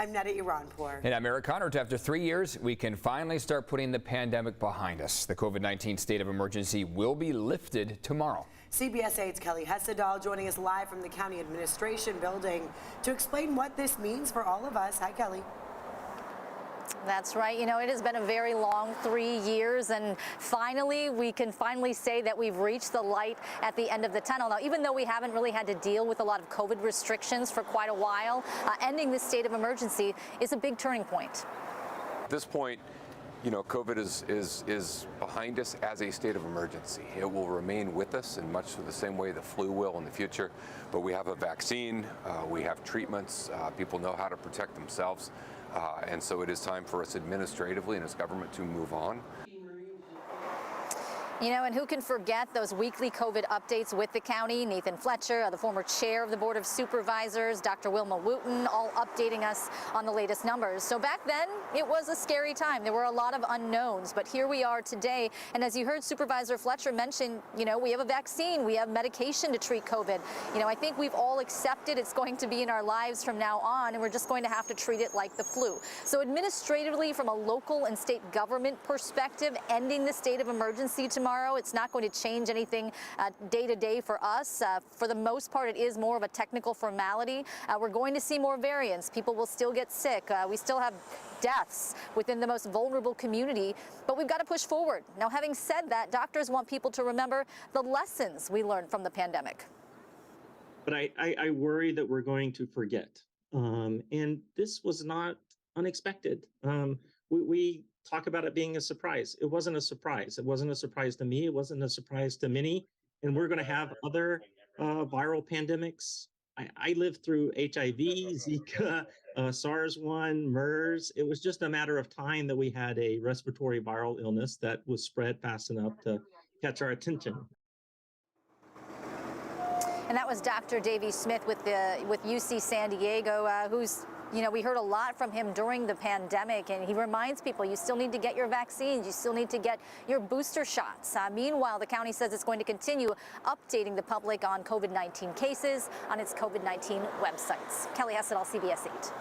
I'm Neda Iranpour. And I'm Eric Connor. After 3 years, we can finally start putting the pandemic behind us. The COVID-19 state of emergency will be lifted tomorrow. CBS 8's Kelly Hessedal joining us live from the county administration building to explain what this means for all of us. Hi, Kelly. That's right. You know, it has been a very long 3 years, and we can finally say that we've reached the light at the end of the tunnel. Now, even though we haven't really had to deal with a lot of COVID restrictions for quite a while, ending this state of emergency is a big turning point. At this point, you know, COVID is behind us as a state of emergency. It will remain with us in much the same way the flu will in the future, but we have a vaccine, we have treatments, people know how to protect themselves, and so it is time for us administratively and as government to move on. You know, and who can forget those weekly COVID updates with the county? Nathan Fletcher, the former chair of the Board of Supervisors, Dr. Wilma Wooten, all updating us on the latest numbers. So back then, it was a scary time. There were a lot of unknowns, but here we are today. And as you heard Supervisor Fletcher mention, you know, we have a vaccine, we have medication to treat COVID. You know, I think we've all accepted it's going to be in our lives from now on, and we're just going to have to treat it like the flu. So administratively, from a local and state government perspective, ending the state of emergency tomorrow, it's not going to change anything day to day for us. For the most part, it is more of a technical formality. We're going to see more variants. People will still get sick. We still have deaths within the most vulnerable community, but we've got to push forward. Now, having said that, doctors want people to remember the lessons we learned from the pandemic. But I worry that we're going to forget. And this was not unexpected. We talk about it being a surprise. It wasn't a surprise. It wasn't a surprise to me. It wasn't a surprise to many. And we're going to have other viral pandemics. I lived through HIV, Zika, SARS-1, MERS. It was just a matter of time that we had a respiratory viral illness that was spread fast enough to catch our attention. And that was Dr. Davey Smith with UC San Diego, who's, you know, we heard a lot from him during the pandemic, and he reminds people you still need to get your vaccines, you still need to get your booster shots. Meanwhile, the county says it's going to continue updating the public on COVID-19 cases on its COVID-19 websites. Kelly Hessedal, CBS 8.